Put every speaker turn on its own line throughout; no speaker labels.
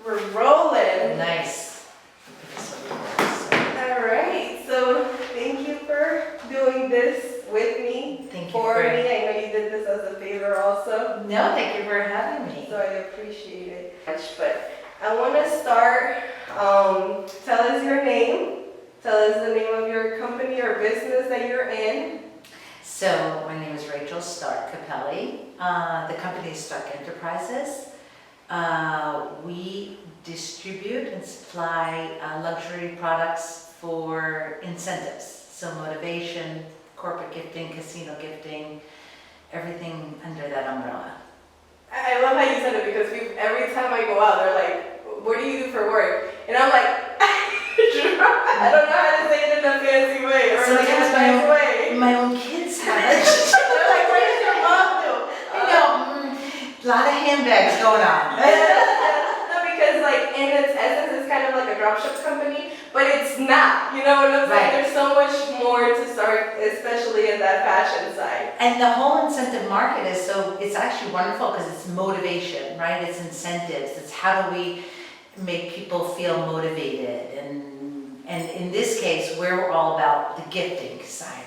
We're rolling.
Nice.
All right. So thank you for doing this with me.
Thank you
for me. I know you did this as a favor also.
No, thank you for having me.
So I appreciate it. But I want to start. Tell us your name. Tell us the name of your company or business that you're in.
So my name is Rachel Stark-Capelli. The company is Stark Enterprises. We distribute and supply luxury products for incentives. So motivation, corporate gifting, casino gifting, everything under that umbrella.
I love how you said it because every time I go out, they're like, what do you do for work? And I'm like, I don't know how to say it in a fancy way or like in a nice way.
My own kids have it.
They're like, what does your mom do?
I know, a lot of handbags going on.
No, because like in its essence, it's kind of like a dropship company, but it's not. You know what I'm saying?
Right.
There's so much more to start, especially in that fashion side.
And the whole incentive market is it's actually wonderful because it's motivation, right? It's incentives. It's how do we make people feel motivated, and in this case, we're all about the gifting side.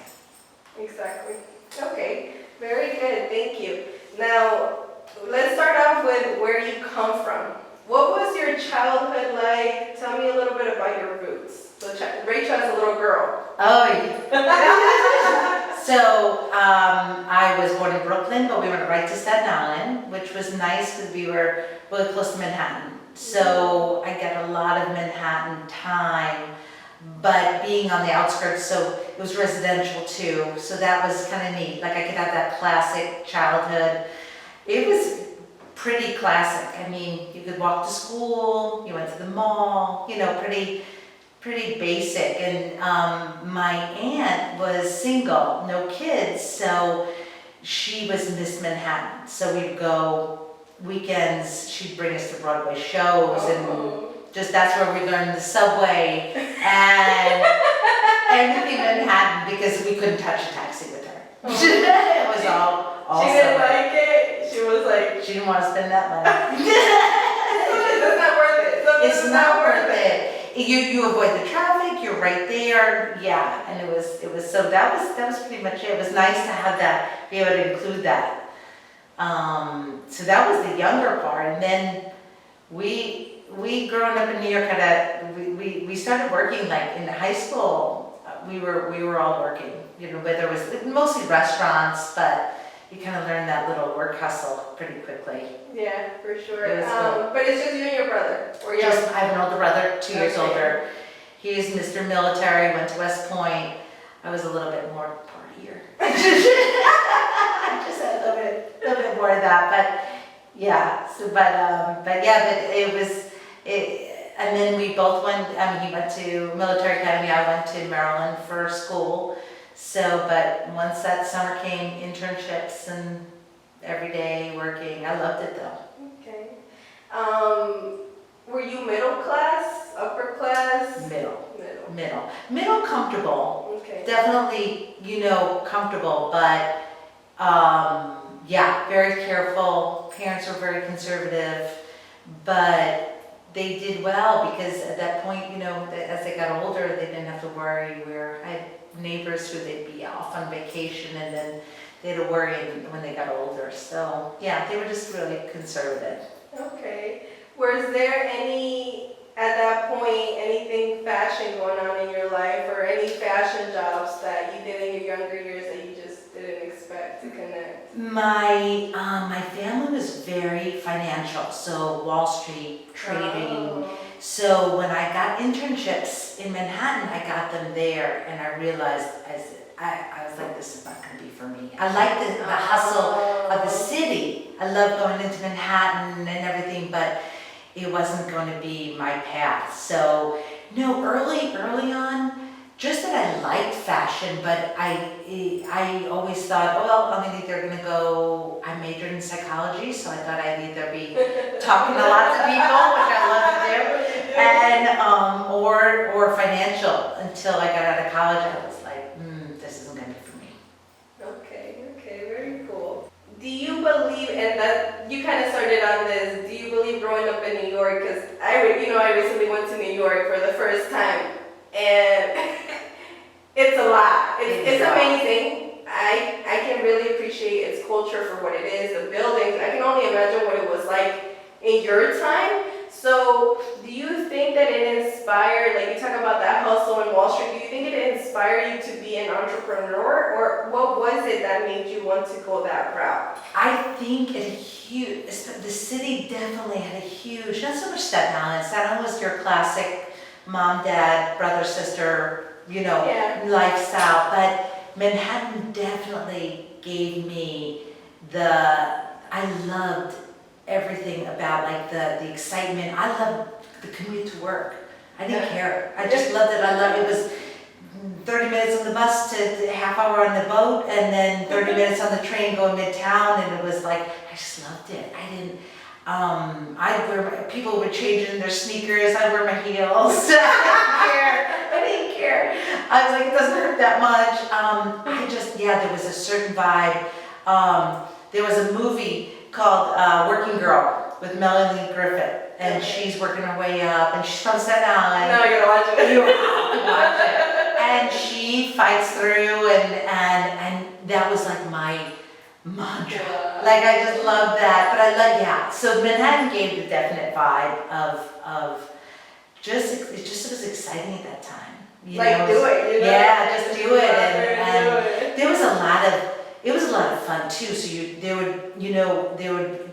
Exactly. Okay, very good, thank you. Now, let's start off with where you come from. What was your childhood like? Tell me a little bit about your roots. So Rachel as a little girl.
Oh, yeah. So, I was born in Brooklyn, but we went right to Staten Island, which was nice because we were really close to Manhattan. So I got a lot of Manhattan time, but being on the outskirts, so it was residential too, so that was kind of neat. Like I could have that classic childhood. It was pretty classic. I mean, you could walk to school, you went to the mall, you know, pretty basic. And my aunt was single, no kids, so she was Miss Manhattan. So we'd go weekends, she'd bring us to Broadway shows, and just that's where we learned the subway and everything in Manhattan because we couldn't touch a taxi with her. It was all
She didn't
subway.
like it. She was like,
She didn't want to spend that money.
it's not worth it.
It's not worth it. You avoid the traffic, you're right there, yeah, and it was so that was pretty much it. It was nice to have that, be able to include that. So that was the younger part, and then we growing up in New York we started working like in high school. We were all working, you know, whether it was mostly restaurants, but you kind of learn that little work hustle pretty quickly.
yeah, for sure.
It was cool.
But it's just you and your brother, or you?
I have an older brother, 2 years
Okay.
older. He's Mr. Military, went to West Point. I was a little bit more partier. I just had a little bit more of that, but yeah. So, but it was it. And then we both went. He went to military academy. I went to Maryland for school. So, but once that summer came, internships and every day working. I loved it though.
Okay. Were you middle class, upper class?
Middle comfortable.
Okay.
Definitely, comfortable, but yeah, very careful. Parents were very conservative, but they did well because at that point, as they got older, they didn't have to worry. I had neighbors who they'd be off on vacation and then they had to worry when they got older. So yeah, they were just really conservative.
Okay. Was there at that point, anything fashion going on in your life or any fashion jobs that you did in your younger years that you just didn't expect to connect?
My family was very financial, so Wall Street, trading.
Oh.
So when I got internships in Manhattan, I got them there and I realized I was like, this is not going to be for me. I like the hustle of the city. I love going into Manhattan and everything, but it wasn't going to be my path. So no, early on, just that I liked fashion, but I always thought, well, I'm either going to go, I majored in psychology, so I thought I'd either be talking to lots of people, which I love to do, and or financial. Until I got out of college, I was like, this isn't going to be for me.
Okay, very cool. do you believe, and that you kind of started on this, do you believe growing up in New York, because I recently went to New York for the first time, and it's a lot. It's amazing. I can really appreciate its culture for what it is, the buildings. I can only imagine what it was like in your time. So do you think that it inspired, like you talk about that hustle in Wall Street, do you think it inspired you to be an entrepreneur, or what was it that made you want to go that route?
I think the city definitely had a huge, not so much Staten Island. Staten Island was your classic mom, dad, brother, sister,
Yeah.
lifestyle. But Manhattan definitely gave me I loved everything about like the excitement. I loved the commute to work. I didn't care. I just loved it. It was 30 minutes on the bus to half hour on the boat, and then 30 minutes on the train going midtown, and it was like, I just loved it. People were changing their sneakers, I'd wear my heels. I didn't care. I was like, it doesn't hurt that much. There was a certain vibe. There was a movie called Working Girl with Melanie Griffith, and she's working her way up, and she's from Staten Island.
No, you gotta watch it.
You have to watch it. And she fights through, and that was like my mantra.
Yeah.
Like I just love that. But so Manhattan gave the definite vibe of it just was exciting at that time.
Do it.
Yeah, just do it.
And
There was it was a lot of fun too. So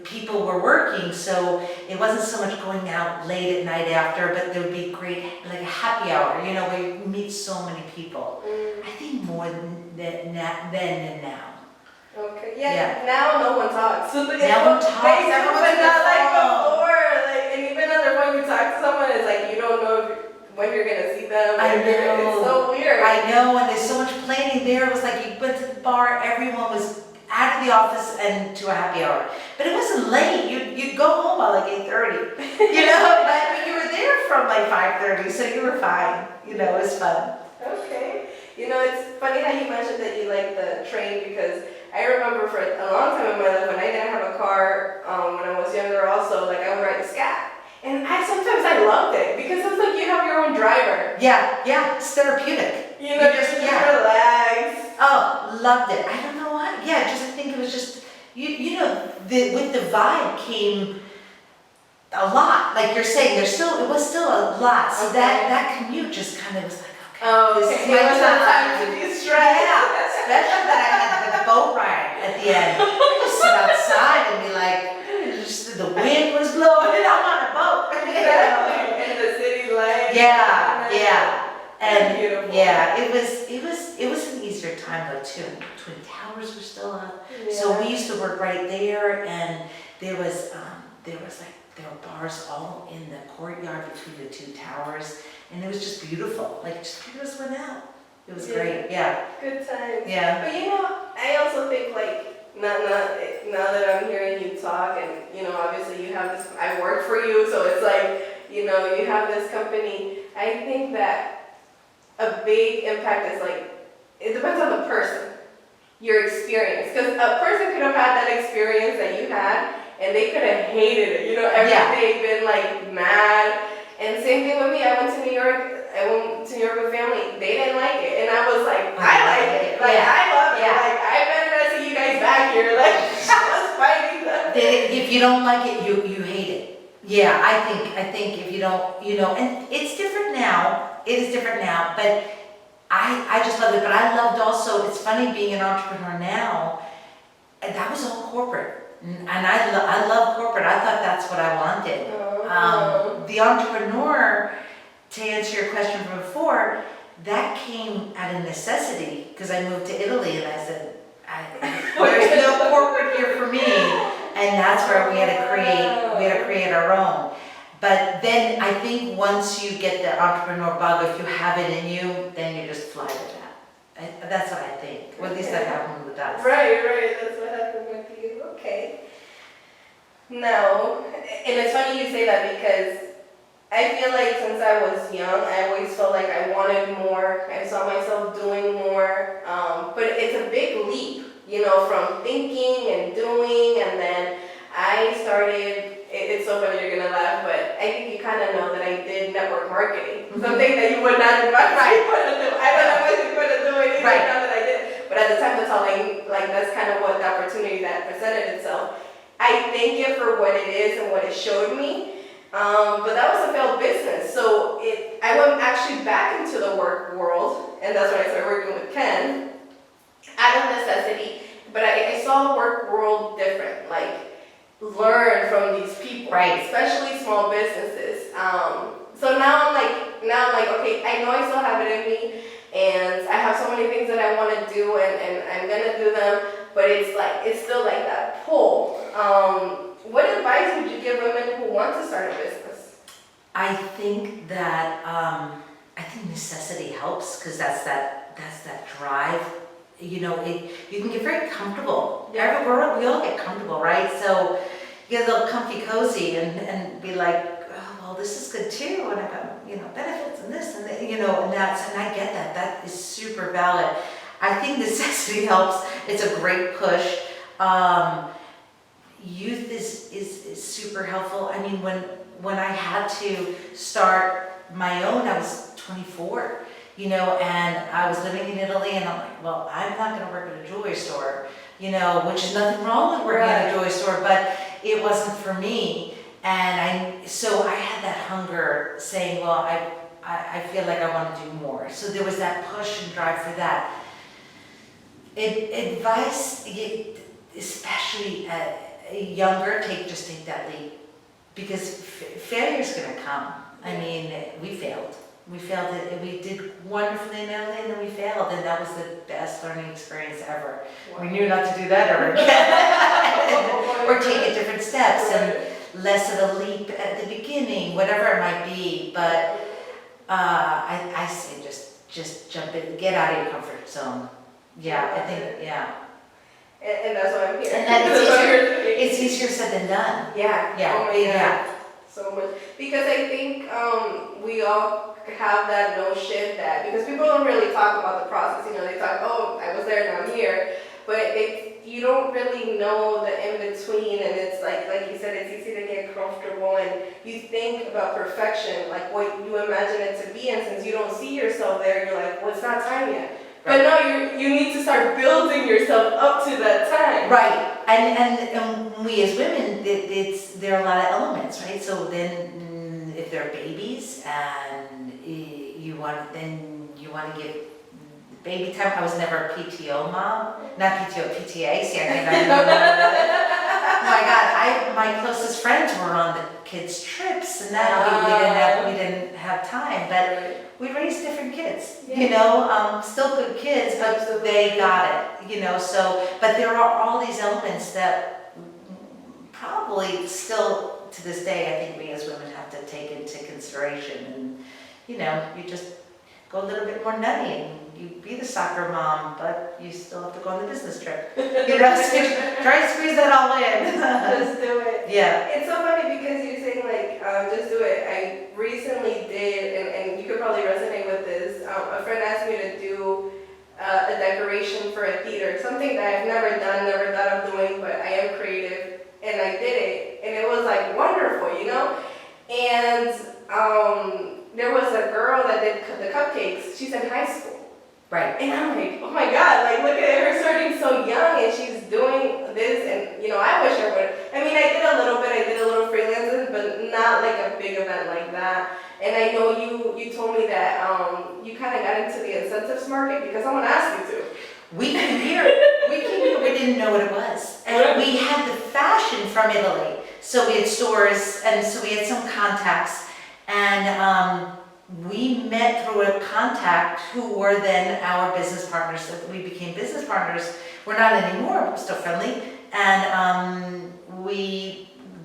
people were working, so it wasn't so much going out late at night after, but there would be great, like a happy hour, where you meet so many people. I think more then and now.
Okay. Yeah. Now no one talks.
Now one talks. Everyone's
But
on
not
their
like
phone.
before. And even on their phone, you talk to someone, it's like you don't know when you're gonna see them.
I know.
It's so weird.
I know, and there's so much planning there. It was like you went to the bar, everyone was out of the office and to a happy hour. But it wasn't late. You'd go home by like 8:30. But you were there from like 5:30, so you were fine. It was fun.
Okay. It's funny how you mentioned that you like the train, because I remember for a long time in my life when I didn't have a car, when I was younger also, like I would ride a scat. And sometimes I loved it because it's like you have your own driver.
Yeah, it's therapeutic.
You just relax.
Oh, loved it. I don't know why. I think it was just, with the vibe came a lot. Like you're saying, it was still a lot. So that commute just kind of was like, this is my
time to be stressed.
Yeah, especially that I had the boat ride at the end. Just sit outside and be like, just the wind was blowing and I'm on a boat.
Exactly. And the city lights.
Yeah. And
beautiful.
it was an easier time though too. Twin Towers were still up.
Yeah.
So we used to work right there, and there were bars all in the courtyard between the two towers, and it was just beautiful. Like people just went out. It was great. Yeah.
Good times.
Yeah.
But I also think now that I'm hearing you talk, and obviously you have this, I work for you, so it's like, you have this company. I think that a big impact is it depends on the person, your experience, because a person could have had that experience that you had, and they could have hated it, every day been mad. And same thing with me. I went to New York with family. They didn't like it, and I was like, I like it. I love it. I better not see you guys back here. I was fighting them.
If you don't like it, you hate it. Yeah, I think if you don't, and it's different now. It is different now, but I just loved it. But I loved also, it's funny being an entrepreneur now, and that was all corporate. And I love corporate. I thought that's what I wanted. The entrepreneur, to answer your question from before, that came out of necessity because I moved to Italy and I said, there's no corporate here for me. And that's where we had to create our own. But then I think once you get the entrepreneur bug, if you have it in you, then you just fly with that. That's what I think. Or at least that happened with us.
Right. That's what happened with you. Okay. No, and it's funny you say that because I feel like since I was young, I always felt like I wanted more. I saw myself doing more. But it's a big leap from thinking and doing, and then I started, it's so funny, you're gonna laugh, but I think you kind of know that I did network marketing, something that you would not advise people to do. I don't advise people to do it either, now that I did, but at the time, that's all that's kind of what the opportunity that presented itself. I thank it for what it is and what it showed me, but that was a failed business, so I went actually back into the work world, and that's when I started working with Ken, out of necessity, but I saw the work world different, learn from these people, especially small businesses. So now I'm like, okay, I know I still have it in me, and I have so many things that I want to do, and I'm gonna do them, but it's still like that pull. What advice would you give women who want to start a business?
I think that necessity helps, because that's that drive. You can get very comfortable.
Yeah.
We all get comfortable, right? So you get a little comfy cozy and be like, oh, well, this is good too, and I got benefits and this and that, and I get that. That is super valid. I think necessity helps. It's a great push. Youth is super helpful. I mean, when I had to start my own, I was 24. And I was living in Italy, and I'm like, well, I'm not going to work at a jewelry store, which is nothing wrong with working at a jewelry store, but it wasn't for me. And so I had that hunger saying, well, I feel like I want to do more. So there was that push and drive for that. Advice, especially younger, just take that leap, because failure's going to come. I mean, we failed. We failed it. We did wonderfully in Italy, and then we failed, and that was the best learning experience ever. Wow. We knew not to do that ever again, or take different steps, and less of a leap at the beginning, whatever it might be. But I say just jump in, get out of your comfort zone. Yeah, I think
And that's why I'm here.
And that it's easier said than done.
Yeah.
Yeah.
Oh my God. So much, because I think we all have that notion that, because people don't really talk about the process, they talk, oh, I was there, now I'm here, but you don't really know the in-between, and it's like you said, it's easy to get comfortable, and you think about perfection, like what you imagine it to be, and since you don't see yourself there, you're like, well, it's not time yet. Right. But no, you need to start building yourself up to that time.
Right, and we as women, there are a lot of elements, right? So then, if they're babies, and you want to give baby time. I was never a PTO mom, not PTO, PTA. See, I think I remember that. Oh my God, my closest friends were on the kids' trips, and that we didn't have time, but we raised different kids, still good kids, but
Absolutely.
They got it, so, but there are all these elements that probably still to this day, I think we as women have to take into consideration, and, you just go a little bit more nutty, and you be the soccer mom, but you still have to go on the business trip, so try to squeeze that all in.
Just do it.
Yeah.
It's so funny because you're saying just do it. I recently did, and you could probably resonate with this. A friend asked me to do a decoration for a theater, something that I've never done, never thought of doing, but I am creative, and I did it, and it was wonderful, And there was a girl that did the cupcakes. She's in high school.
Right.
And I'm like, oh my God, look at her starting so young, and she's doing this, and I wish I would. I mean, I did a little bit, I did a little freelancing, but not a big event like that. And I know you told me that you kind of got into the incentives market because someone asked you to.
We came here, we didn't know what it was. And we had the fashion from Italy. So we had stores, and so we had some contacts. And we met through a contact who were then our business partners. So we became business partners. We're not anymore, we're still friendly. And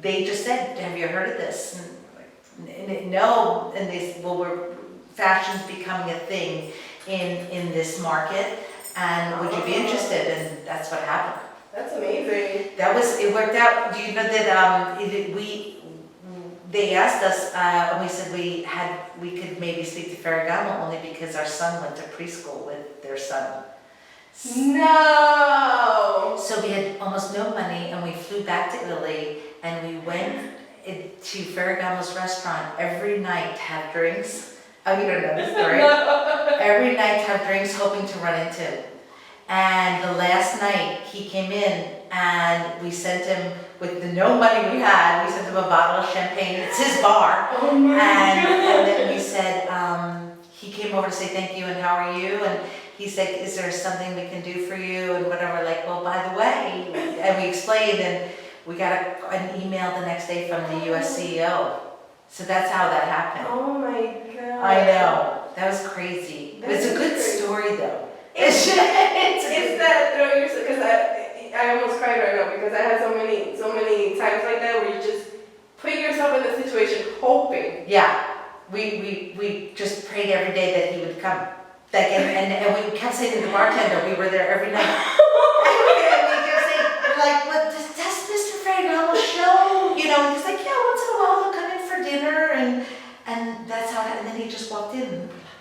they just said, have you heard of this? And no, and they said, well, fashion's becoming a thing in this market. And would you be interested? And that's what happened.
That's amazing.
It worked out. Do you know that they asked us, and we said we could maybe speak to Ferragamo only because our son went to preschool with their son.
No.
So we had almost no money, and we flew back to Italy, and we went to Ferragamo's restaurant every night to have drinks. Oh, you don't know the story? Every night to have drinks, hoping to run into him. And the last night, he came in, and we sent him, with the no money we had, we sent him a bottle of champagne. It's his bar.
Oh my
And
God.
then we said, he came over to say thank you and how are you? And he said, is there something we can do for you? And whatever, like, well, by the way, and we explained, and we got an email the next day from the US CEO. So that's how that happened.
Oh my God.
I know, that was crazy.
That
It's a
is
good
crazy.
story though.
It's that throw yourself, because I almost cried right now because I had so many times like that where you just put yourself in the situation hoping.
Yeah, we just prayed every day that he would come. Like, and we kept saying to the bartender, we were there every night. And we kept saying, we're like, what, that's Mr. Ferragamo show? You know, and he's like, yeah, once in a while he'll come in for dinner, and that's how, and then he just walked in, and we're like,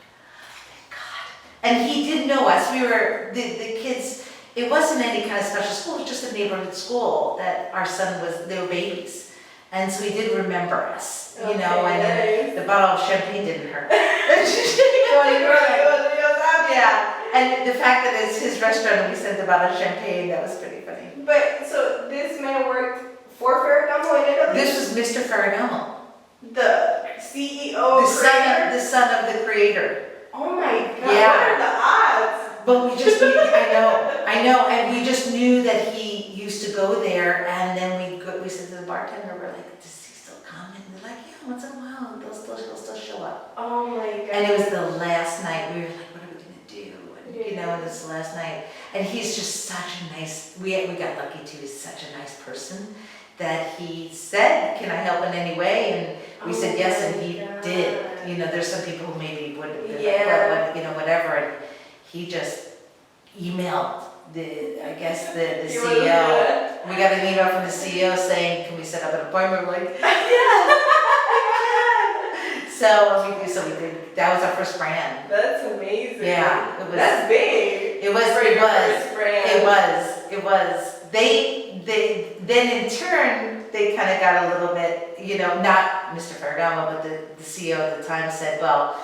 thank God. And he did know us. We were, the kids, it wasn't any kind of special school, it was just a neighborhood school that our son was, they were babies. And so he did remember us, you know, and then the bottle of champagne didn't hurt. Yeah, and the fact that it's his restaurant and we sent the bottle of champagne, that was pretty funny.
But so this man worked for Ferragamo in Italy?
This was Mr. Ferragamo,
The CEO,
the son of the creator.
Oh my God,
Yeah.
what are the odds?
But we just knew, I know, and we just knew that he used to go there, and then we said to the bartender, we're like, does he still come? And they're like, yeah, once in a while, he'll still show up.
Oh my God.
And it was the last night, we were like, what are we gonna do? And, you know, and it's the last night. And he's just such a nice, we got lucky too, he's such a nice person, that he said, can I help in any way? And we said yes, and he did. You know, there's some people who maybe wouldn't,
Yeah.
you know, whatever, and he just emailed the
He was
CEO. We got an email from the CEO saying, can we set up an appointment? We're like, yes, so we did. That was our first brand.
That's amazing.
Yeah, it was.
That's big.
It was.
For
It
your
was.
first brand.
It was. They then in turn they kind of got a little bit, you know, not Mr. Ferragamo, but the CEO at the time said, well,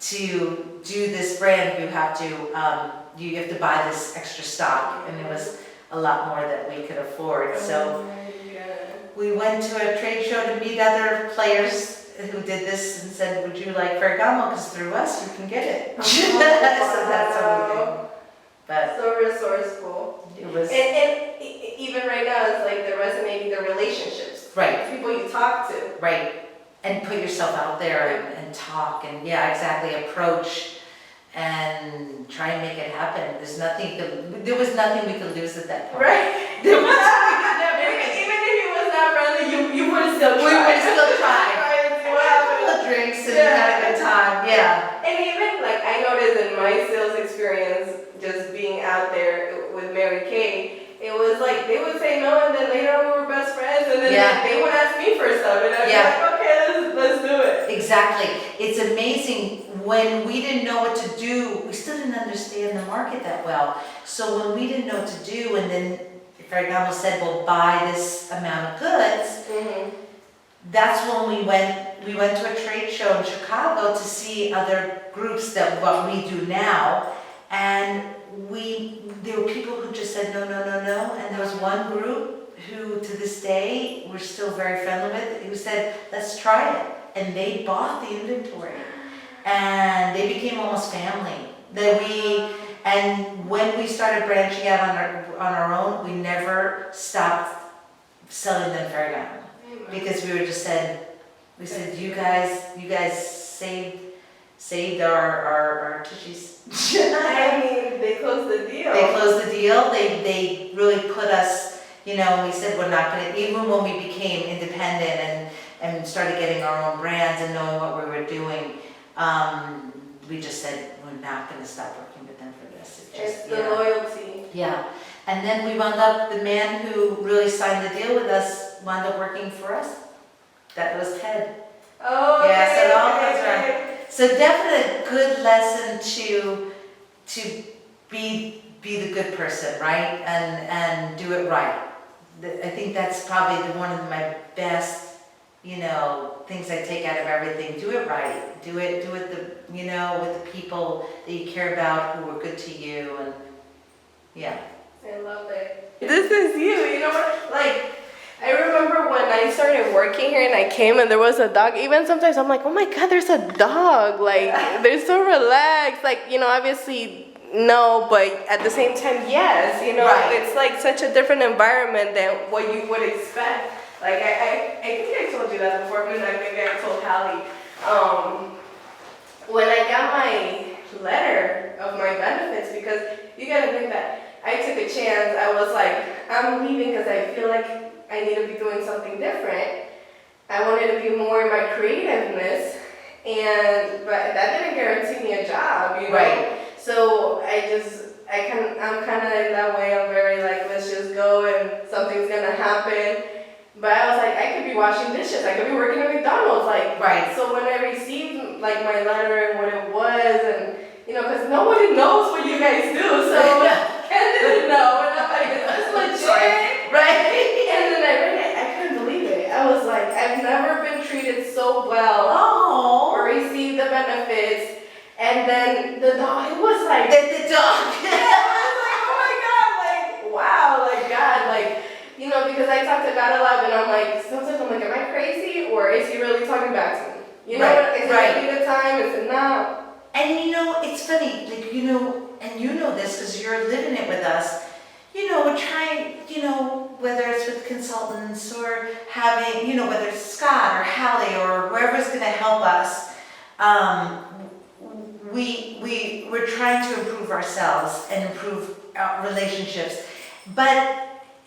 to do this brand you have to buy this extra stock, and it was a lot more that we could afford. So
Oh my God.
we went to a trade show to meet other players who did this and said, would you like Ferragamo? Because through us you can get it. So that's what we did. But
So resourceful.
it was
And even right now, it's like they're resonating the relationships.
right.
People you talk to.
Right, and put yourself out there and talk, and yeah, exactly, approach and try and make it happen. There was nothing we could lose at that point.
Right?
There was,
Even if he was not friendly, you would still try.
we would still try.
Try and see what
A
happens.
couple of drinks and
Yeah.
had a good time, yeah.
And even like I noticed in my sales experience, just being out there with Mary Kay, it was like they would say no, and then later on we were best friends, and then
Yeah.
they would ask me for stuff, and I'd be
Yeah.
like, okay, let's do it.
Exactly. It's amazing, when we didn't know what to do, we still didn't understand the market that well. So when we didn't know what to do, and then Ferragamo said, well, buy this amount of goods,
Mm-hmm.
that's when we went to a trade show in Chicago to see other groups that what we do now, and there were people who just said no, no, no, no, and there was one group who to this day we're still very friendly with, who said, let's try it, and they bought the inventory, and they became almost family. And when we started branching out on our own, we never stopped selling them Ferragamo. Because we were just said, we said, you guys saved our tushies.
I mean, they closed the deal.
They closed the deal, they really put us, you know, and we said we're not gonna, even when we became independent and started getting our own brands and knowing what we were doing, we just said, we're not gonna stop working with them for this.
It's the
yeah.
loyalty.
Yeah, and then we wound up, the man who really signed the deal with us wound up working for us. That was Ted.
Oh,
Yes, it all comes
okay.
So definitely a good lesson to be the good person, right? And do it right. I think that's probably one of my best, things I take out of everything. Do it right. Do it with the people that you care about who are good to you, and yeah.
I love it. This is you know what? Like, I remember when I started working here and I came and there was a dog. Even sometimes I'm like, oh my God, there's a dog. Like, they're so relaxed. Like, obviously, no, but at the same time, yes.
Right.
It's like such a different environment than what you would expect. Like, I think I told you that before, but maybe I told Hallie. When I got my letter of my benefits, because you gotta think that I took a chance. I was like, I'm leaving because I feel like I need to be doing something different. I wanted to be more in my creativeness, but that didn't guarantee me a job,
Right.
So I'm kind of like that way. I'm very like, let's just go and something's gonna happen. But I was like, I could be washing dishes. I could be working at McDonald's. Like,
Right.
So when I received like my letter and what it was, and because nobody knows what you guys do, so Ken didn't know, and I'm like, is this legit?
Right.
And then I read it. I couldn't believe it. I was like, I've never been treated so well or received the benefits. And then the dog, it was like
The dog.
yeah, I was like, oh my God, like wow, like God, like because I talk to God a lot, and I'm like, sometimes I'm like, am I crazy or is He really talking back to me?
Right,
Is
right.
it really the time? Is it not?
And it's funny, like, and this because you're living it with us, we're trying, whether it's with consultants or having, whether it's Scott or Hallie or whoever's going to help us, we're trying to improve ourselves and improve our relationships. But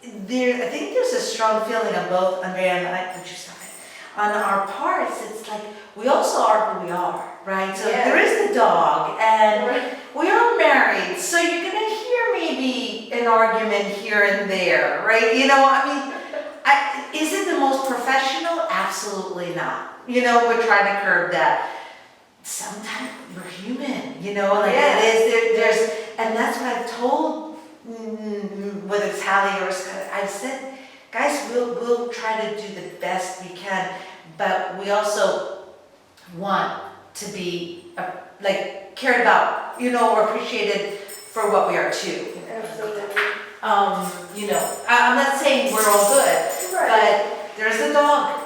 I think there's a strong feeling on both Andrea and I, would you stop it? On our parts, it's like we also are who we are, right? So
Yeah.
there is the dog, and we are married, so you're gonna hear maybe an argument here and there, right? Is it the most professional? Absolutely not. We're trying to curb that. Sometimes we're human, like
Yeah.
it is. There's, and that's what I've told, whether it's Hallie or Scott. I've said, guys, we'll try to do the best we can, but we also want to be cared about, or appreciated for what we are too.
Absolutely.
I'm not saying we're all good,
Right.
but there's a dog.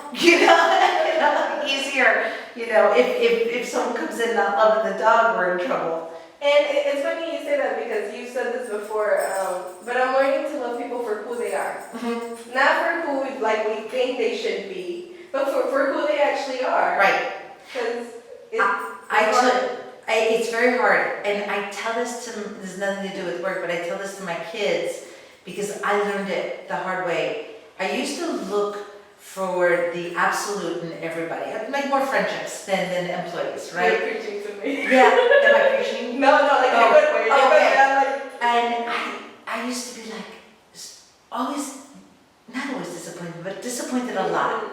Easier. If someone comes in not loving the dog, we're in trouble.
And it's funny you say that because you've said this before, but I'm learning to love people for who they are.
Mm-hmm.
Not for who we think they should be, but for who they actually are.
Right.
Because
it's very hard, and I tell this to, there's nothing to do with work, but I tell this to my kids because I learned it the hard way. I used to look for the absolute in everybody. I'd make more friendships than employees, right?
You're preaching to me.
Yeah, am I preaching?
No, like in a good way.
Okay.
I'm like,
And I used to be like, not always disappointed, but disappointed a lot.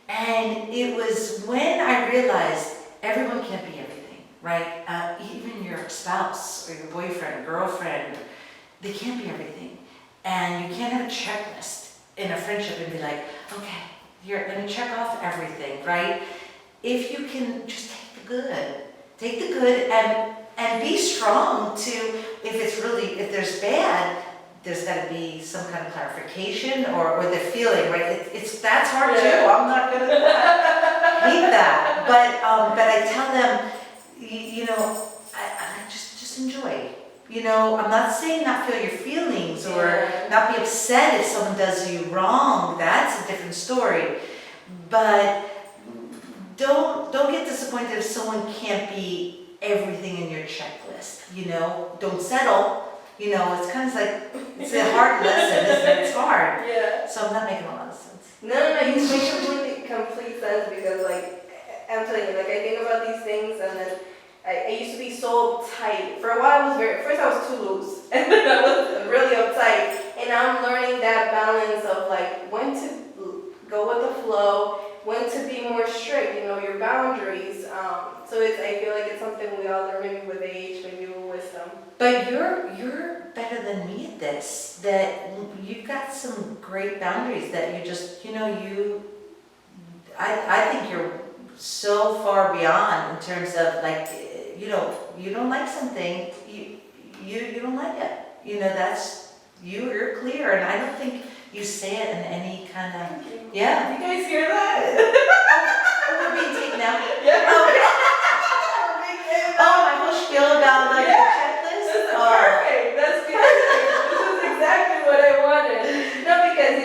And it was when I realized everyone can't be everything, right? Even your spouse or your boyfriend, girlfriend, they can't be everything. And you can't have a checklist in a friendship and be like, okay, you're gonna check off everything, right? If you can just take the good and be strong to, if there's bad, there's gotta be some kind of clarification or the feeling, right? That's hard too, I'm not good at that, hate that. But I tell them, I just enjoy. I'm not saying not feel your feelings or not be upset if someone does you wrong. That's a different story. But don't get disappointed if someone can't be everything in your checklist. Don't settle. It's kind of like, it's a hard lesson, isn't it? It's hard.
yeah.
So I'm not making a lot of sense.
No, you make complete sense because I'm telling you, I think about these things and then I used to be so uptight. For a while first I was too loose and then I was really uptight. And I'm learning that balance of when to go with the flow, when to be more strict, your boundaries. So I feel like it's something we all learn maybe with age, maybe with wisdom.
But you're better than me at this, that you've got some great boundaries that you just, I think you're so far beyond in terms of like, you don't like something, you don't like it. That's, you're clear, and I don't think you say it in any kind of, yeah.
You guys hear that?
We're being taken out.
Yeah.
Oh, my whole spiel about like the checklist?
This is perfect. That's good. This is exactly what I wanted. No, because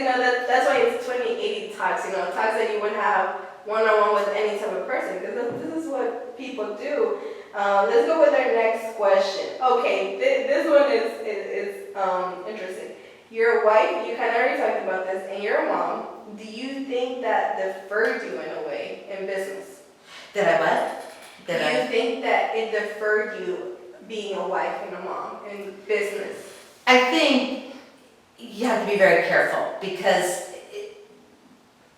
that's why it's 20/80 talks. Talks that you would have one-on-one with any type of person, because this is what people do. Let's go with our next question. Okay, this one is interesting. Your wife, you kind of already talked about this, and your mom. Do you think that deferred you in a way in business?
Did I what?
Do you think that it deferred you being a wife and a mom in business?
I think you have to be very careful because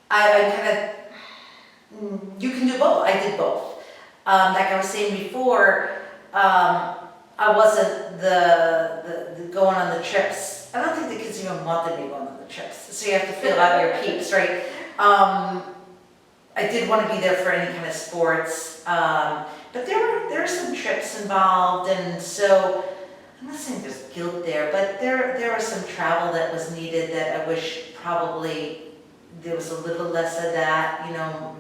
I kind of, you can do both. I did both. Like I was saying before, I wasn't the going on the trips. I don't think the kids even wanted me going on the trips. So you have to feel out your peeps, right? I did want to be there for any kind of sports, but there are some trips involved, and so I'm not saying there's guilt there, but there was some travel that was needed that I wish probably there was a little less of that.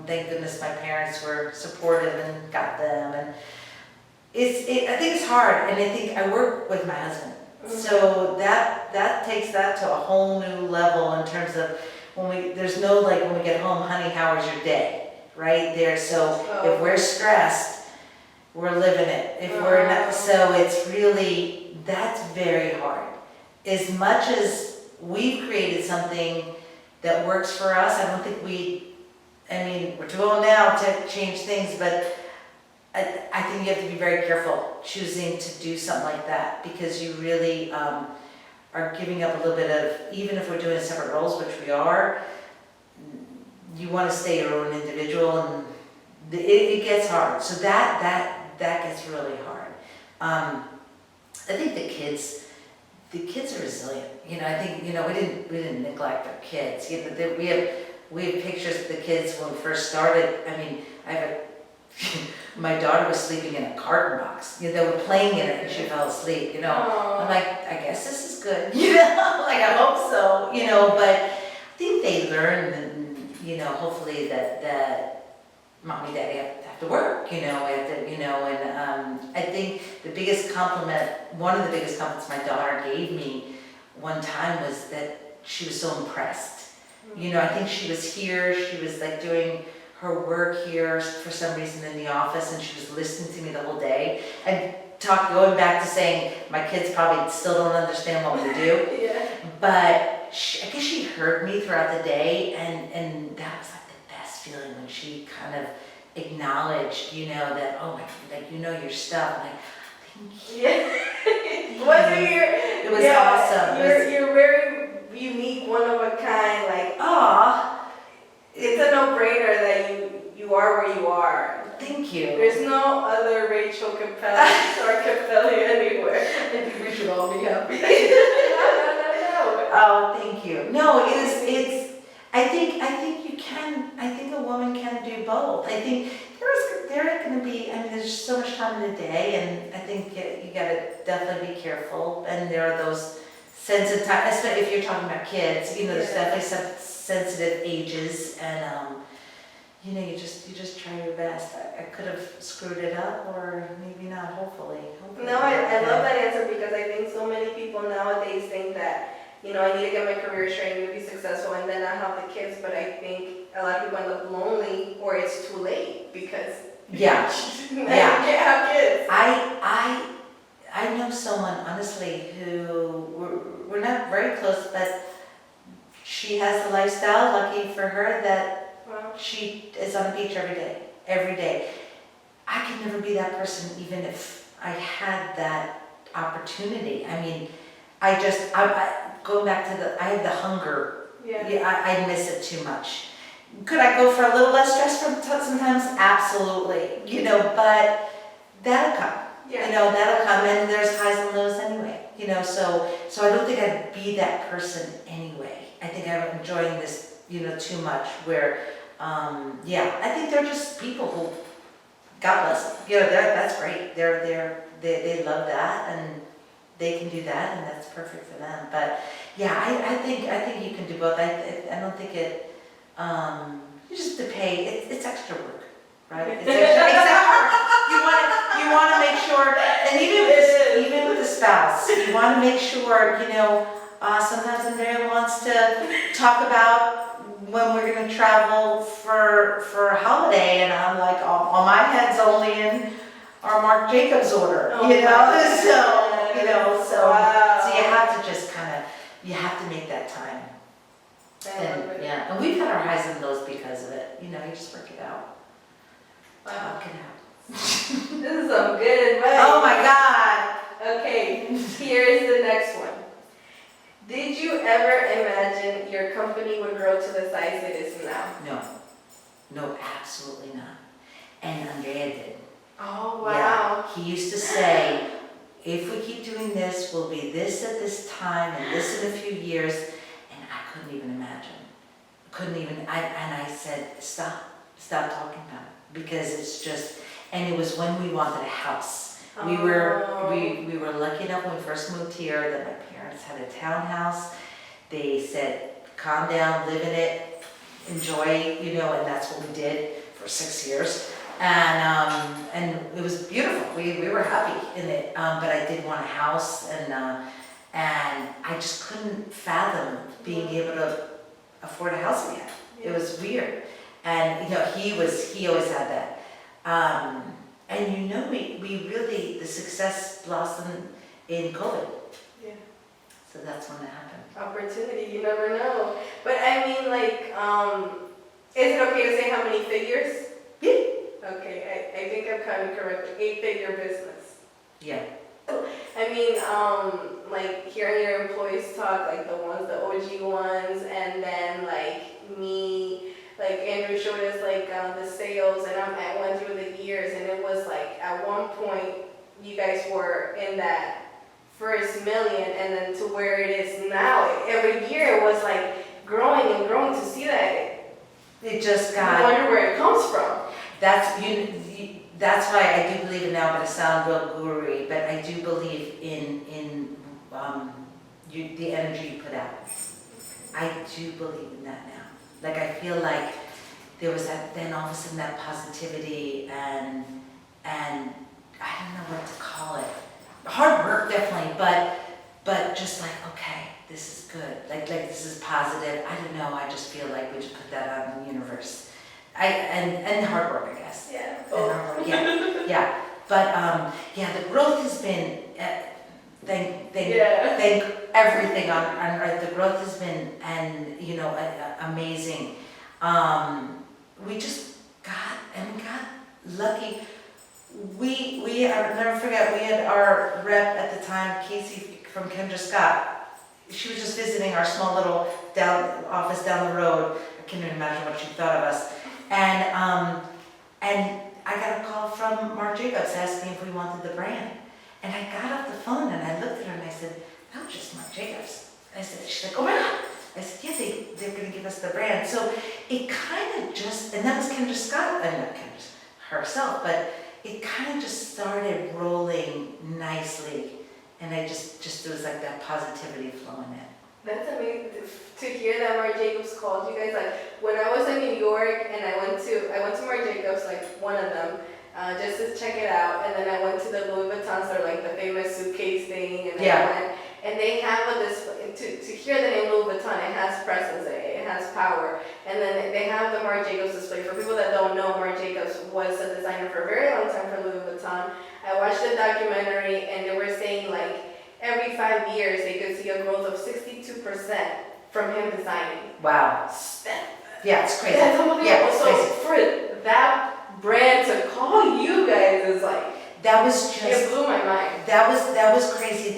Thank goodness my parents were supportive and got them, and I think it's hard, and I think I work with my husband, so that takes that to a whole new level in terms of. There's no like when we get home, honey, how was your day? Right there. So if we're stressed, we're living it. If we're not, so it's really, that's very hard. As much as we've created something that works for us, I don't think we're too old now to change things, but I think you have to be very careful choosing to do something like that because you really, are giving up a little bit of, even if we're doing separate roles, which we are, you want to stay your own individual, and it gets hard. So that gets really hard. I think the kids are resilient. I think we didn't neglect our kids. We have pictures of the kids when we first started. I have my daughter was sleeping in a carton box. They were playing in it and she fell asleep. I'm like, I guess this is good. Like I hope so. But I think they learn, and hopefully that mommy, and daddy have to work. We have to, and I think one of the biggest compliments my daughter gave me one time was that she was so impressed. I think she was here. She was like doing her work here for some reason in the office, and she was listening to me the whole day and going back to saying my kids probably still don't understand what we do.
Yeah.
But I guess she heard me throughout the day, and that was like the best feeling when she kind of acknowledged, that your stuff. I'm like, thank you.
Yeah.
It was awesome.
You're very unique, one of a kind. Like, it's a no-brainer that you are where you are.
Thank you.
There's no other Rachel Stark-Capelli anywhere.
I think we should all be happy.
No.
Oh, thank you. No, it's. I think you can. I think a woman can do both. I think there are going to be. There's so much time in the day, and I think you got to definitely be careful. And there are those sensitive times, especially if you're talking about kids. There's definitely some sensitive ages, and you just try your best. I could have screwed it up, or maybe not. Hopefully.
No, I love that answer because I think so many people nowadays think that I need to get my career straight, I need to be successful, and then I have the kids. But I think a lot of people end up lonely, or it's too late because you can't have kids.
I know someone honestly who we're not very close, but she has the lifestyle. Lucky for her that.
Wow.
She is on the beach every day. I could never be that person even if I had that opportunity. Going back to I have the hunger. Yeah. I miss it too much. Could I go for a little less stress sometimes? Absolutely. But that'll come.
Yeah.
You know, that'll come, and there's highs and lows anyway, you know, so I don't think I'd be that person anyway. I think I'm enjoying this, you know, too much where, yeah, I think they're just people who, God bless them, you know, that's great. They love that and they can do that and that's perfect for them. But yeah, I think you can do both. I don't think it, you just have to pay, it's extra work, right? It's extra work. You want to make sure, and even with the spouse, you want to make sure, you know, sometimes Andrea wants to talk about when we're going to travel for a holiday, and I'm like, all my head's only in our Marc Jacobs order, you know, so
Wow.
so you have to just kind of, you have to make that time. And yeah, and we've had our highs and lows because of it, you know, you just work it out. Talk it out.
This is some good advice.
Oh my God.
Okay, here's the next one. Did you ever imagine your company would grow to the size it is now?
No, absolutely not. And Andrea did.
Oh, wow.
Yeah, he used to say, if we keep doing this, we'll be this at this time and this in a few years. And I couldn't even imagine. And I said, stop talking about it. Because it's just, and it was when we wanted a house. We were lucky enough when we first moved here that my parents had a townhouse. They said, calm down, live in it, enjoy, you know, and that's what we did for 6 years. And it was beautiful. We were happy in it, but I did want a house, and I just couldn't fathom being able to afford a house again. It was weird, and you know he always had that. And you know, we really, the success blossomed in COVID.
Yeah.
So that's when it happened.
Opportunity, you never know. But I mean, like, is it okay to say how many figures?
Yeah.
Okay, I think I'm kind of correct. 8-figure business.
Yeah.
I mean, like hearing your employees talk, like the OG ones, and then like me, like Andrew showed us like the sales, and I went through the years, and it was like at one point you guys were in that first million, and then to where it is now. Every year it was like growing and growing. To see that,
It just
I
got.
wonder where it comes from.
That's why I do believe in, now I'm going to sound real guru, but I do believe in the energy you put out. I do believe in that now. Like I feel like there was that, then all of a sudden that positivity and I don't know what to call it. Hard work definitely, but just like, okay, this is good. Like this is positive. I don't know. I just feel like we just put that out in the universe. And hard work, I guess.
Yeah.
And hard work, yeah. But yeah, the growth has been. Thank everything on Earth. The growth has been, and you know, amazing. We just got lucky. I'll never forget. We had our rep at the time, Casey from Kendra Scott. She was just visiting our small little office down the road. I can't even imagine what she thought of us. And I got a call from Marc Jacobs asking if we wanted the brand. And I got off the phone and I looked at her and I said, that was just Marc Jacobs. I said, she's like, oh my God. I said, yeah, they're going to give us the brand. So it kind of just, and that was Kendra Scott, not Kendra herself, but it kind of just started rolling nicely. And I just there was like that positivity flowing in.
That's amazing to hear that Marc Jacobs called you guys. Like when I was in New York and I went to Marc Jacobs, like one of them, just to check it out, and then I went to the Louis Vuitton store, like the famous suitcase thing, and I went, and they have a display. To hear the name Louis Vuitton, it has presence, it has power, and then they have the Marc Jacobs display. For people that don't know, Marc Jacobs was a designer for a very long time for Louis Vuitton. I watched the documentary, and they were saying like every 5 years they could see a growth of 62% from him designing.
Wow. Yeah, it's crazy.
That's unbelievable.
Yeah, it's
so
crazy.
For that brand to call you guys is like,
that was just,
it blew my mind.
That was crazy.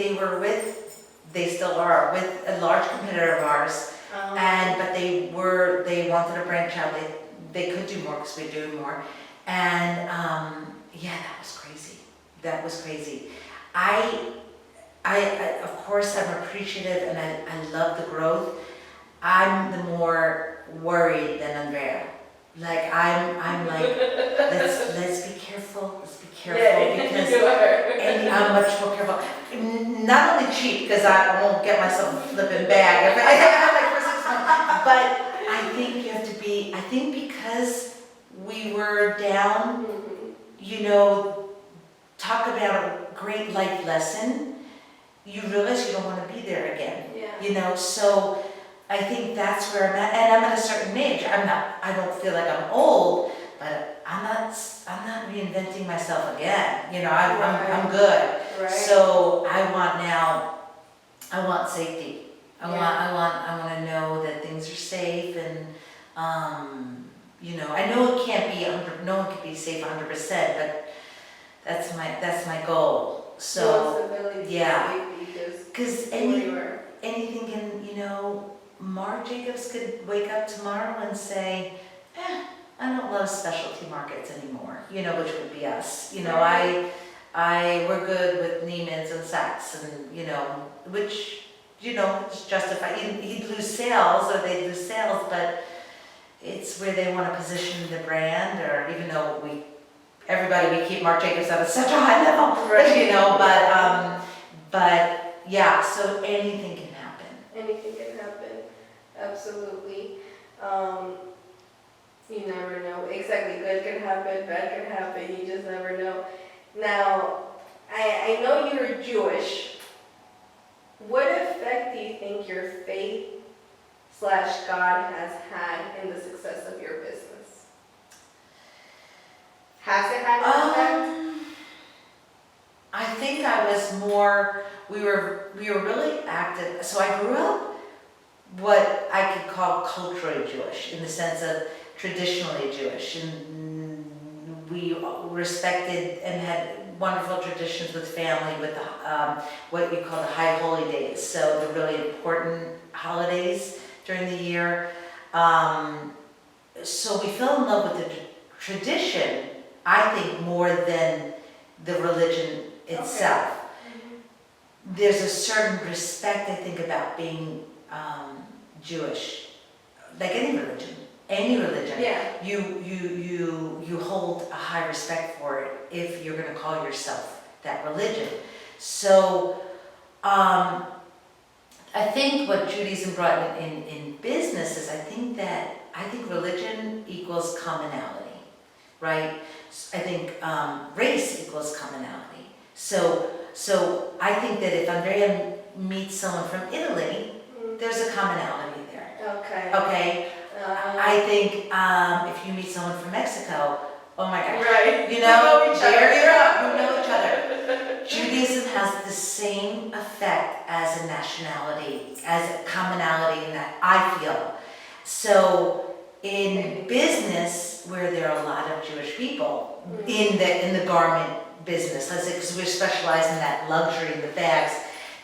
They still are with a large competitor of ours, but they wanted to branch out. They could do more because we're doing more, and yeah, that was crazy. that was crazy. I of course I'm appreciative and I love the growth. I'm the more worried than Andrea. Like I'm like, let's be careful, because and I'm much more careful. Not only cheap, because I won't get myself a flipping bag if I like for 6 months, but I think you have to be, I think because we were down, you know, talk about a great life lesson, you realize you don't want to be there again.
Yeah.
You know, so I think that's where I'm at, and I'm at a certain age. I don't feel like I'm old, but I'm not reinventing myself again. You know, I'm good.
Right.
So I want safety. I want to know that things are safe, and you know, I know it can't be no one can be safe 100%, but that's my goal. So yeah, because anything can, you know, Mark Jacobs could wake up tomorrow and say, I don't love specialty markets anymore, you know, which would be us. You know, we're good with Neiman's and Saks, and, you know, which, you know, is justified. He'd lose sales, or they'd lose sales, but it's where they want to position the brand, or even though we keep Marc Jacobs at such a high level,
right.
You know, but yeah, so anything can happen.
Anything can happen, absolutely. You never know. Exactly, good can happen, bad can happen, you just never know. Now, I know you're Jewish. What effect do you think your faith/God has had in the success of your business? Has it had an effect?
I think I was more, we were really active. So I grew up what I could call culturally Jewish, in the sense of traditionally Jewish, and we respected and had wonderful traditions with family, with what we call the high holy days, so the really important holidays during the year. So we fell in love with the tradition, I think, more than the religion itself.
Okay.
There's a certain respect, I think, about being Jewish, like any religion.
Yeah.
You hold a high respect for it if you're going to call yourself that religion. So I think what Judaism brought in business is I think religion equals commonality, right? I think race equals commonality. So I think that if Andrea meets someone from Italy, there's a commonality there.
Okay.
Okay. I think if you meet someone from Mexico, oh my gosh,
right.
you know
each other.
you know each other. Judaism has the same effect as a nationality, as a commonality in that, I feel. So in business, where there are a lot of Jewish people in the garment business, let's say, because we're specialized in that luxury, the bags,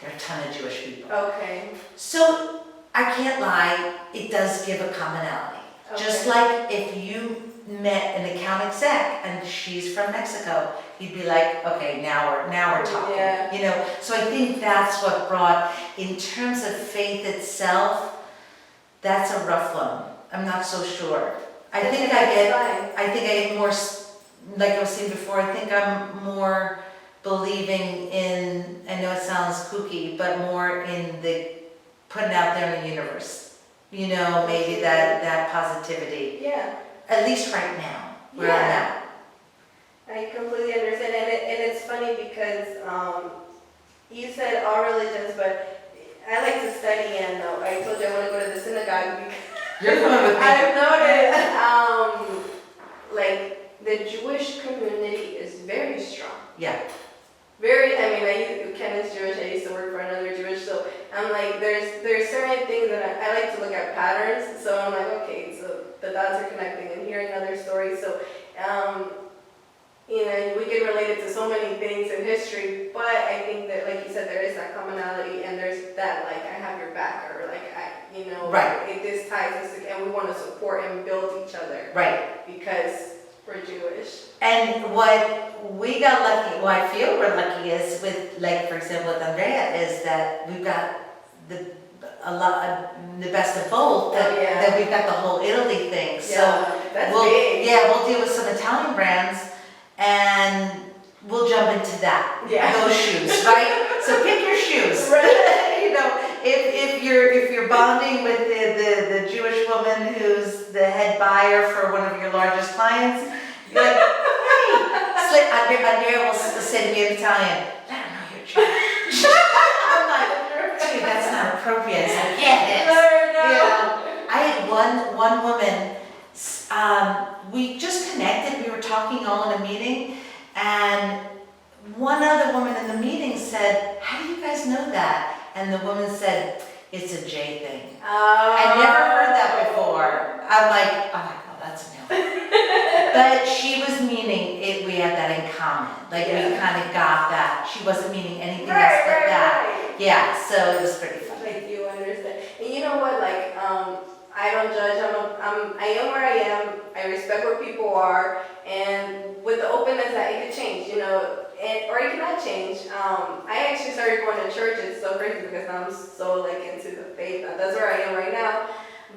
there are a ton of Jewish people.
Okay.
So I can't lie, it does give a commonality.
Okay.
Just like if you met an account exec and she's from Mexico, you'd be like, okay, now we're talking.
Yeah.
You know, so I think that's what brought, in terms of faith itself, that's a rough one. I'm not so sure. I think I get more, like I was saying before, I think I'm more believing in, I know it sounds kooky, but more in the putting out there in the universe. You know, maybe that positivity.
Yeah.
At least right now, where I'm at.
I completely understand, and it's funny because you said all religions, but I like to study, and I told you I want to go to the synagogue because
You're coming with me.
I've noticed, like, the Jewish community is very strong.
Yeah.
Ken is Jewish, I used to work for another Jewish, so I'm like, there's certain things that I like to look at patterns, so I'm like, okay, so the dots are connecting and hearing other stories, so, you know, we can relate it to so many things in history, but I think that, like you said, there is that commonality, and there's that, like, I have your back, or like,
right.
this ties us, and we want to support and build each other.
Right.
Because were Jewish.
And what we got lucky, well, I feel we're lucky is with, like, for example, with Andrea, is that we've got the best of both, that we've got the whole Italy thing. So
That's big.
we'll deal with some Italian brands and we'll jump into that, those shoes, right? So pick your shoes.
Right.
You know, if you're bonding with the Jewish woman who's the head buyer for one of your largest clients, you're like, hey, Andrea will say to me in Italian, let her know you're Jewish. I'm like, dude, that's not appropriate. It's like, yeah, it is.
No.
You know, I had one woman, we just connected, we were talking all in a meeting, and one other woman in the meeting said, how do you guys know that? And the woman said, it's a J thing. I never heard that before. I'm like, oh, that's a no. But she was meaning it. We had that in common. Like we kind of got that. She wasn't meaning anything else but that.
Right.
Yeah, so it was pretty funny.
Like you understand. And you know what, like, I don't judge, I am where I am, I respect where people are, and with the openness that it could change, you know, or it cannot change. I actually started going to church. It's so crazy because now I'm so like into the faith. That's where I am right now.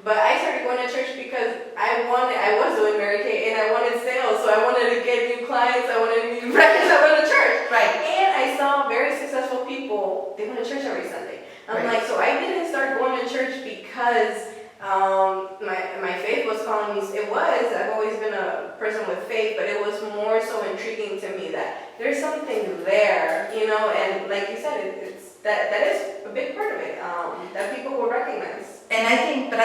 But I started going to church because I was doing Mary Kay and I wanted sales, so I wanted to get new clients, I wanted new friends, I went to church.
Right.
And I saw very successful people, they went to church every Sunday. I'm like, so I didn't start going to church because my faith was calling me. I've always been a person with faith, but it was more so intriguing to me that there's something there, you know, and like you said, it's that is a big part of it, that people will recognize.
And I think and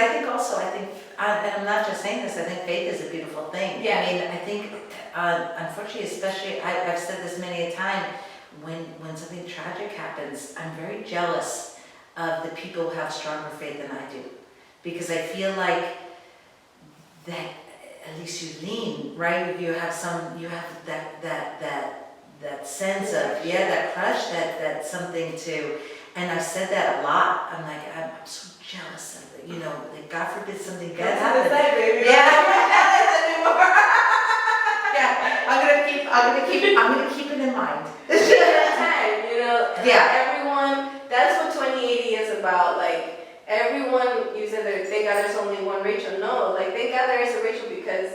I'm not just saying this, I think faith is a beautiful thing.
Yeah.
I mean, I think, unfortunately, especially, I've said this many a time, when something tragic happens, I'm very jealous of the people who have stronger faith than I do. Because I feel like that, at least you lean, right? You have that sense of, that crush, that something to, and I've said that a lot. I'm like, I'm so jealous of it, you know, like God forbid something bad happens. Yeah, I'm gonna keep it in mind.
You know,
Yeah.
everyone, that's what 2080 is about. Like, everyone, you said that thank God there's only one Rachel. No, like, thank God there is a Rachel because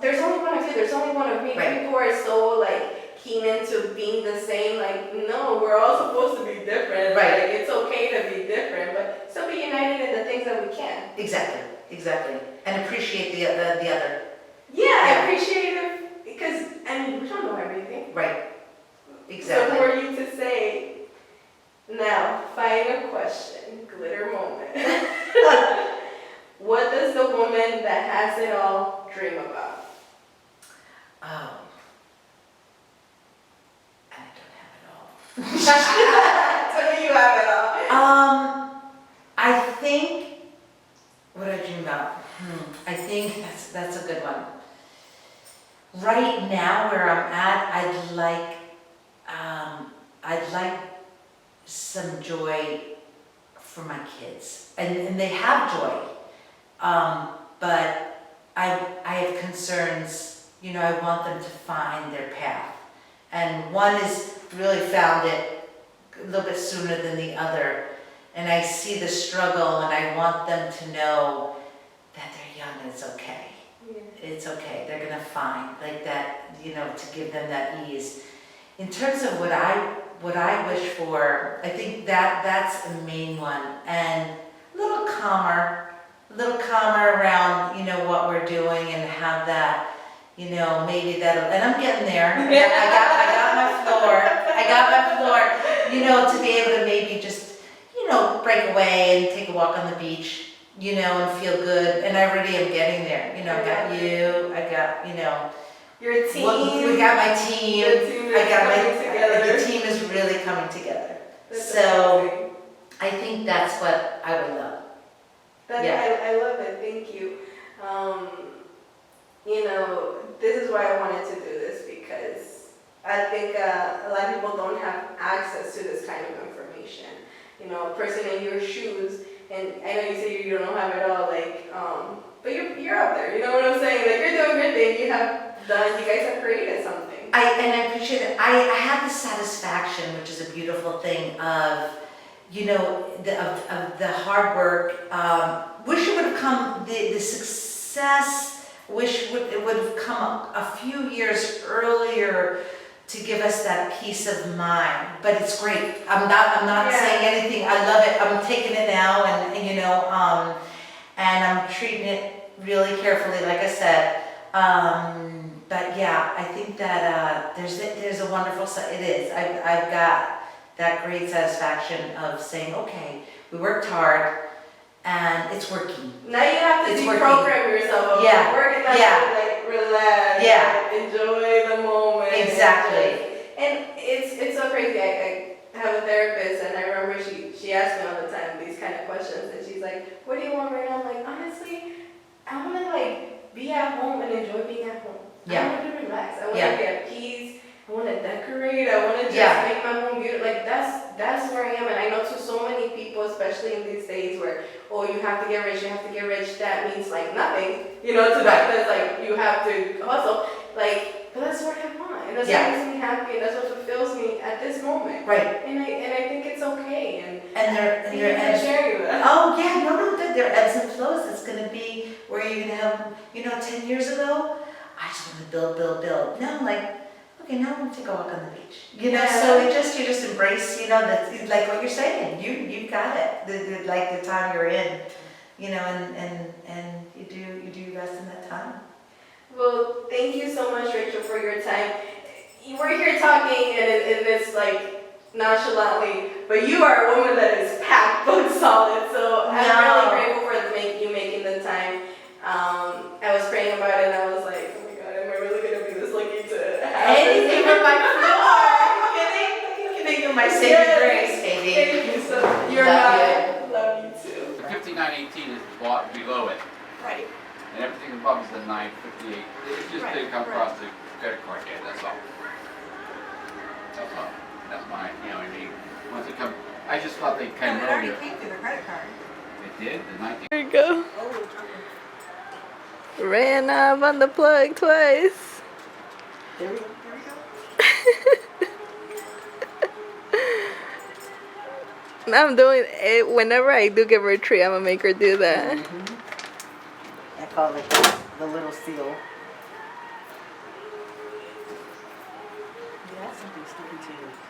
there's only one of you, there's only one of me.
Right.
People are so, like, keen into being the same. Like, no, we're all supposed to be different.
Right.
Like, it's okay to be different, but still be united in the things that we can.
Exactly. And appreciate the other.
Yeah, I appreciate it because, I mean, we don't know everything.
Right. Exactly.
So for you to say, now, final question, glitter moment. What does the woman that has it all dream about?
Oh. I don't have it all.
Tell me you have it all.
I think, what do I dream about? I think that's a good one. Right now, where I'm at, I'd like some joy for my kids, and they have joy, but I have concerns. You know, I want them to find their path, and one has really found it a little bit sooner than the other, and I see the struggle, and I want them to know that they're young and it's okay. It's okay. They're gonna find like that, you know, to give them that ease. In terms of what I wish for, I think that's the main one, and a little calmer around, you know, what we're doing and have that, you know, maybe that'll, and I'm getting there. I got my floor, you know, to be able to maybe just, you know, break away and take a walk on the beach. You know, and feel good, and I already am getting there. You know, I got, you know,
Your team.
We got my team.
The team is coming together.
The team is really coming together.
That's
So,
amazing.
I think that's what I would love.
I love it. Thank you. You know, this is why I wanted to do this because I think a lot of people don't have access to this kind of information. You know, a person in your shoes. And I know you say you don't have it all, like, but you're up there. You know what I'm saying? Like you're doing your thing. You guys have created something.
I appreciate it. I have the satisfaction, which is a beautiful thing, of, of the hard work. Wish it would have come, the success, it would have come a few years earlier to give us that peace of mind. But it's great. I'm not saying anything. I love it. I'm taking it now, and I'm treating it really carefully, like I said. But yeah, I think that there's a wonderful side. It is. I've got that great satisfaction of saying, okay, we worked hard, and it's working.
Now you have to deprogram yourself.
Yeah.
Working that to relax.
Yeah.
Enjoy the moment.
Exactly.
And it's so crazy. I have a therapist, and I remember she asked me all the time these kind of questions, and she's like, "What do you want right now?" I'm like, honestly, I want to be at home and enjoy being at home.
Yeah.
I want to relax. I want to be at peace. I want to decorate. I want to just make my home beautiful. Like that's where I am. And I know to so many people, especially in these days where, you have to get rich, you have to get rich. That means nothing. To them, that's you have to hustle. But that's what I want. And that's what makes me happy. And that's what fulfills me at this moment.
Right.
And I think it's okay.
And they're
sharing that.
Oh yeah, no, there are ebbs and flows. It's gonna be where you're gonna have, 10 years ago, I just want to build. Now I'm like, okay, now I'm gonna take a walk on the beach. So you just embrace, that like what you're saying. You got it. The time you're in, and you do your best in that time.
Well, thank you so much, Rachel, for your time. We're here talking, and it's nonchalantly, but you are a woman that is packed, book solid. So I'm really grateful for you making the time. I was praying about it, and I was like, oh my God, am I really gonna be this lucky to have
anything
this?
from my floor? Are you kidding? You kidding? You're my saving grace, baby.
Thank you so much. Love you too.
The 5918 is below it,
Right.
and everything above is the 958. It just didn't come across the credit card yet, that's all. That's all. That's my, once it comes, I just thought they came
It already
earlier.
came through the credit card.
It did, the 19.
There you go.
Oh,
Ran off on the plug twice.
there we go.
I'm doing it whenever I do give her a treat. I'm gonna make her do that.
I call it the little seal. Yeah, something stupid too.